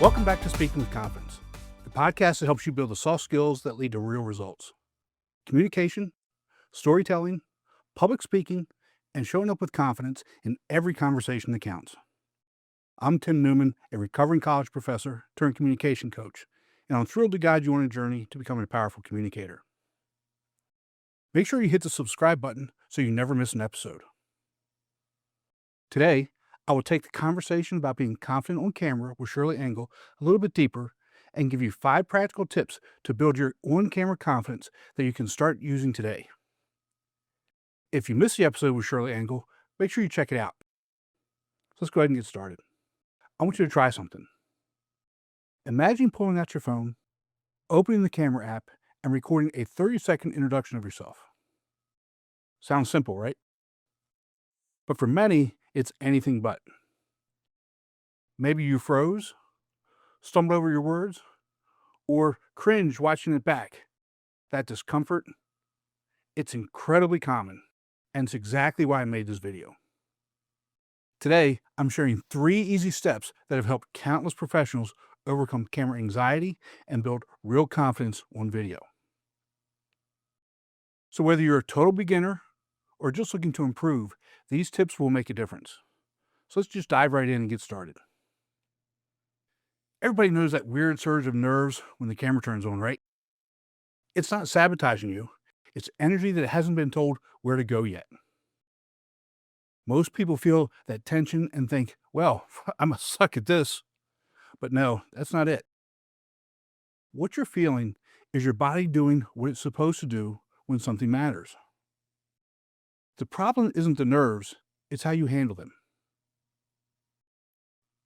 Welcome back to Speaking with Confidence, the podcast that helps you build the soft skills that lead to real results. Communication, storytelling, public speaking, and showing up with confidence in every conversation that counts. I'm Tim Newman, a recovering college professor turned communication coach, and I'm thrilled to guide you on a journey to becoming a powerful communicator. Make sure you hit the subscribe button so you never miss an episode. Today, I will take the conversation about being confident on camera with Shirley Engle a little bit deeper and give you 5 practical tips to build your on-camera confidence that you can start using today. If you missed the episode with Shirley Engle, make sure you check it out. So let's go ahead and get started. I want you to try something. Imagine pulling out your phone, opening the camera app, and recording a 30-second introduction of yourself. Sounds simple, right? But for many, it's anything but. Maybe you froze, stumbled over your words, or cringed watching it back. That discomfort, it's incredibly common, and it's exactly why I made this video. Today, I'm sharing 3 easy steps that have helped countless professionals overcome camera anxiety and build real confidence on video. So whether you're a total beginner or just looking to improve, these tips will make a difference. So let's just dive right in and get started. Everybody knows that weird surge of nerves when the camera turns on, right? It's not sabotaging you. It's energy that hasn't been told where to go yet. Most people feel that tension and think, well, I must suck at this. But no, that's not it. What you're feeling is your body doing what it's supposed to do when something matters. The problem isn't the nerves, it's how you handle them.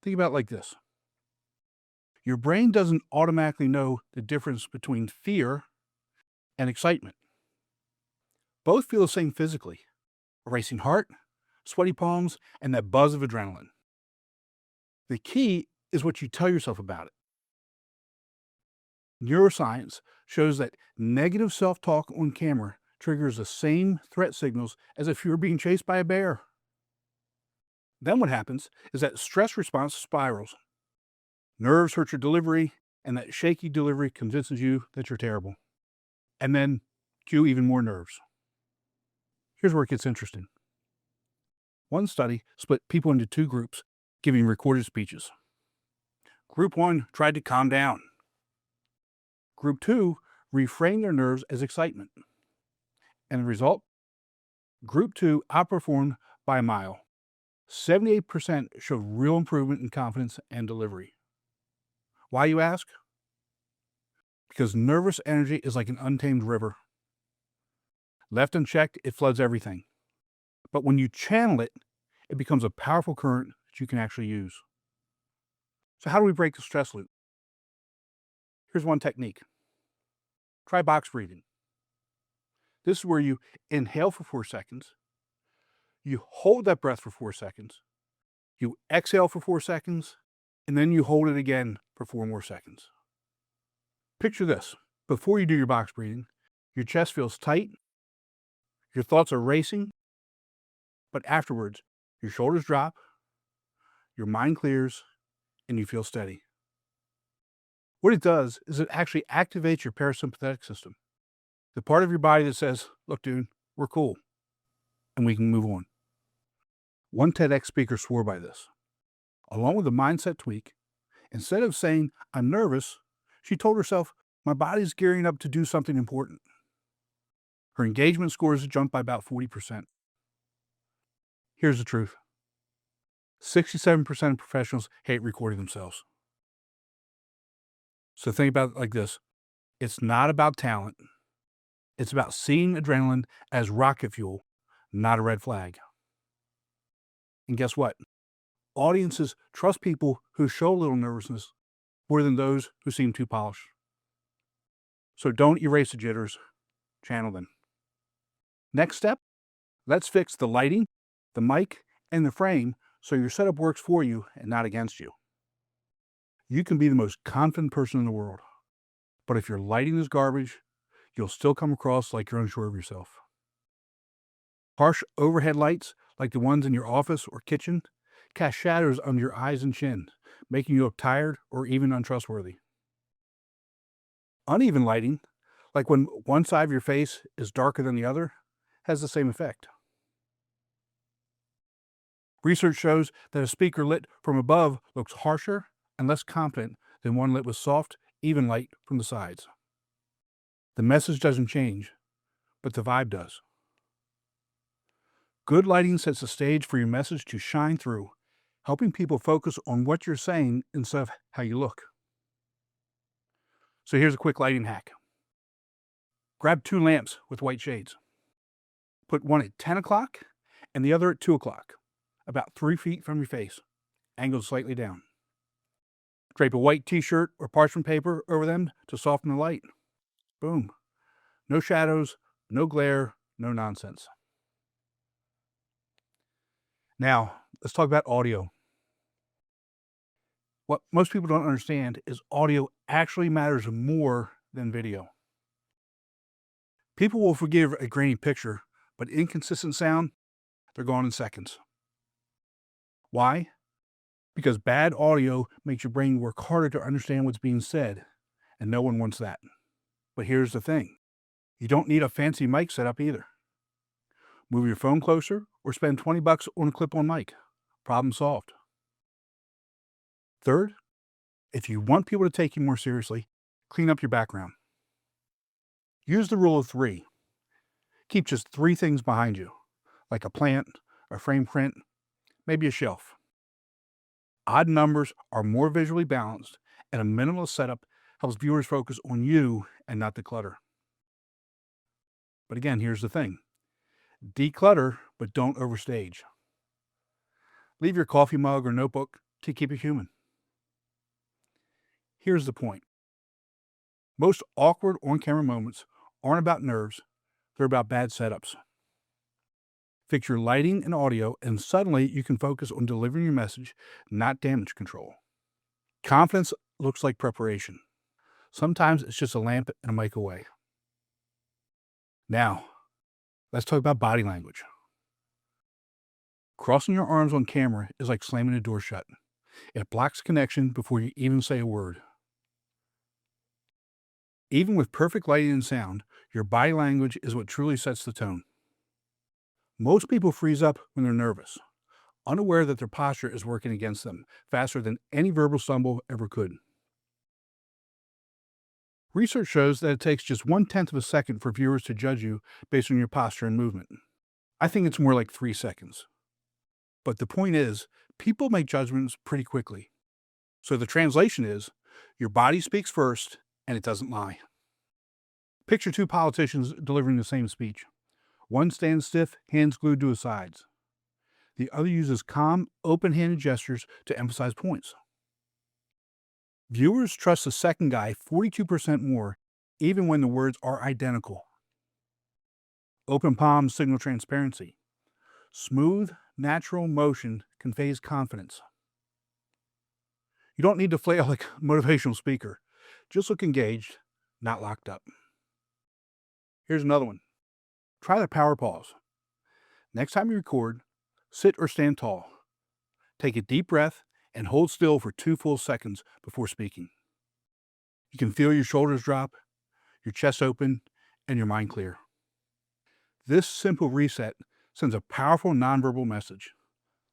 Think about it like this. Your brain doesn't automatically know the difference between fear and excitement. Both feel the same physically: a racing heart, sweaty palms, and that buzz of adrenaline. The key is what you tell yourself about it. Neuroscience shows that negative self-talk on camera triggers the same threat signals as if you were being chased by a bear. Then what happens is that stress response spirals. Nerves hurt your delivery, and that shaky delivery convinces you that you're terrible. And then cue even more nerves. Here's where it gets interesting. One study split people into 2 groups, giving recorded speeches. Group 1 tried to calm down. Group 2 reframed their nerves as excitement. And the result? Group 2 outperformed by a mile. 78% showed real improvement in confidence and delivery. Why, you ask? Because nervous energy is like an untamed river. Left unchecked, it floods everything. But when you channel it, it becomes a powerful current that you can actually use. So how do we break the stress loop? Here's one technique. Try box breathing. This is where you inhale for 4 seconds, you hold that breath for 4 seconds, you exhale for 4 seconds, and then you hold it again for 4 more seconds. Picture this. Before you do your box breathing, your chest feels tight, your thoughts are racing, but afterwards, your shoulders drop, your mind clears, and you feel steady. What it does is it actually activates your parasympathetic system, the part of your body that says, look, dude, we're cool, and we can move on. One TEDx speaker swore by this. Along with a mindset tweak, instead of saying, I'm nervous, she told herself, my body's gearing up to do something important. Her engagement scores jumped by about 40%. Here's the truth. 67% of professionals hate recording themselves. So think about it like this. It's not about talent. It's about seeing adrenaline as rocket fuel, not a red flag. And guess what? Audiences trust people who show a little nervousness more than those who seem too polished. So don't erase the jitters, channel them. Next step, let's fix the lighting, the mic, and the frame so your setup works for you and not against you. You can be the most confident person in the world, but if your lighting is garbage, you'll still come across like you're unsure of yourself. Harsh overhead lights, like the ones in your office or kitchen, cast shadows under your eyes and chin, making you look tired or even untrustworthy. Uneven lighting, like when one side of your face is darker than the other, has the same effect. Research shows that a speaker lit from above looks harsher and less confident than one lit with soft, even light from the sides. The message doesn't change, but the vibe does. Good lighting sets the stage for your message to shine through, helping people focus on what you're saying instead of how you look. So here's a quick lighting hack. Grab 2 lamps with white shades. Put one at 10 o'clock and the other at 2 o'clock, about 3 feet from your face, angled slightly down. Drape a white t-shirt or parchment paper over them to soften the light. Boom. No shadows, no glare, no nonsense. Now, let's talk about audio. What most people don't understand is audio actually matters more than video. People will forgive a grainy picture, but inconsistent sound, they're gone in seconds. Why? Because bad audio makes your brain work harder to understand what's being said, and no one wants that. But here's the thing. You don't need a fancy mic setup either. Move your phone closer or spend $20 on a clip-on mic. Problem solved. Third, if you want people to take you more seriously, clean up your background. Use the rule of 3. Keep just 3 things behind you, like a plant, a frame print, maybe a shelf. Odd numbers are more visually balanced, and a minimalist setup helps viewers focus on you and not the clutter. But again, here's the thing. Declutter, but don't overstage. Leave your coffee mug or notebook to keep it human. Here's the point. Most awkward on-camera moments aren't about nerves, they're about bad setups. Fix your lighting and audio, and suddenly you can focus on delivering your message, not damage control. Confidence looks like preparation. Sometimes it's just a lamp and a mic away. Now, let's talk about body language. Crossing your arms on camera is like slamming a door shut. It blocks connection before you even say a word. Even with perfect lighting and sound, your body language is what truly sets the tone. Most people freeze up when they're nervous, unaware that their posture is working against them faster than any verbal stumble ever could. Research shows that it takes just 1/10 of a second for viewers to judge you based on your posture and movement. I think it's more like 3 seconds. But the point is, people make judgments pretty quickly. So the translation is, your body speaks first, and it doesn't lie. Picture 2 politicians delivering the same speech. One stands stiff, hands glued to his sides. The other uses calm, open-handed gestures to emphasize points. Viewers trust the second guy 42% more, even when the words are identical. Open palms signal transparency. Smooth, natural motion conveys confidence. You don't need to flail like a motivational speaker. Just look engaged, not locked up. Here's another one. Try the power pause. Next time you record, sit or stand tall. Take a deep breath and hold still for 2 full seconds before speaking. You can feel your shoulders drop, your chest open, and your mind clear. This simple reset sends a powerful nonverbal message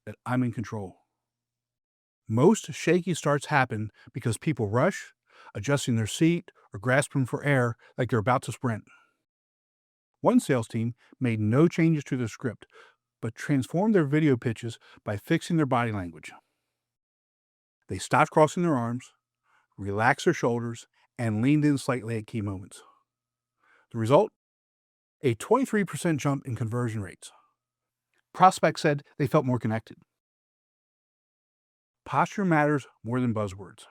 that I'm in control. Most shaky starts happen because people rush, adjusting their seat or grasping for air like they're about to sprint. One sales team made no changes to their script, but transformed their video pitches by fixing their body language. They stopped crossing their arms, relaxed their shoulders, and leaned in slightly at key moments. The result? A 23% jump in conversion rates. Prospects said they felt more connected. Posture matters more than buzzwords.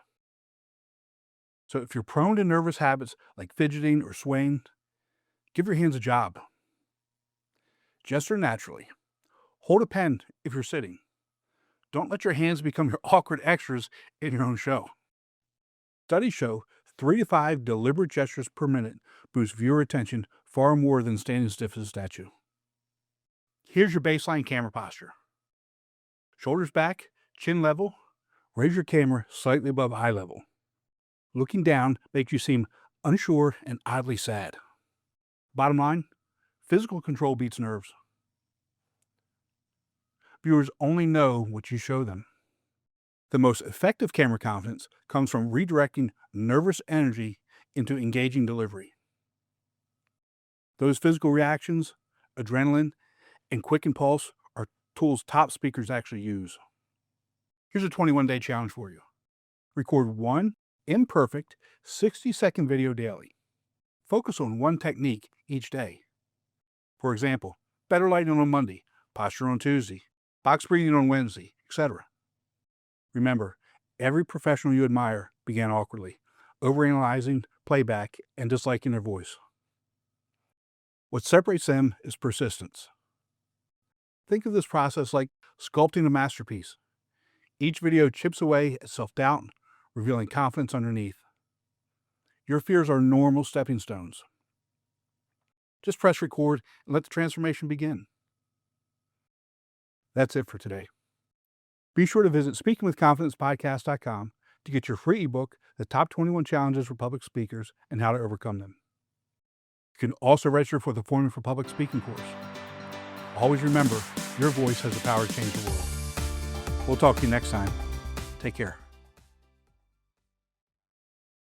So if you're prone to nervous habits like fidgeting or swaying, give your hands a job. Gesture naturally. Hold a pen if you're sitting. Don't let your hands become your awkward extras in your own show. Studies show 3 to 5 deliberate gestures per minute boost viewer attention far more than standing stiff as a statue. Here's your baseline camera posture. Shoulders back, chin level, Raise your camera slightly above eye level. Looking down makes you seem unsure and oddly sad. Bottom line, physical control beats nerves. Viewers only know what you show them. The most effective camera confidence comes from redirecting nervous energy into engaging delivery. Those physical reactions, adrenaline, and quick impulse are tools top speakers actually use. Here's a 21-day challenge for you. Record one imperfect 60-second video daily. Focus on one technique each day. For example, better lighting on Monday, posture on Tuesday, box breathing on Wednesday, etc. Remember, every professional you admire began awkwardly, overanalyzing playback and disliking their voice. What separates them is persistence. Think of this process like sculpting a masterpiece. Each video chips away at self-doubt, revealing confidence underneath. Your fears are normal stepping stones. Just press record and let the transformation begin. That's it for today. Be sure to visit speakingwithconfidencepodcast.com to get your free ebook, The Top 21 Challenges for Public Speakers and How to Overcome Them. You can also register for the Forming for Public Speaking course. Always remember, your voice has the power to change the world. We'll talk to you next time. Take care.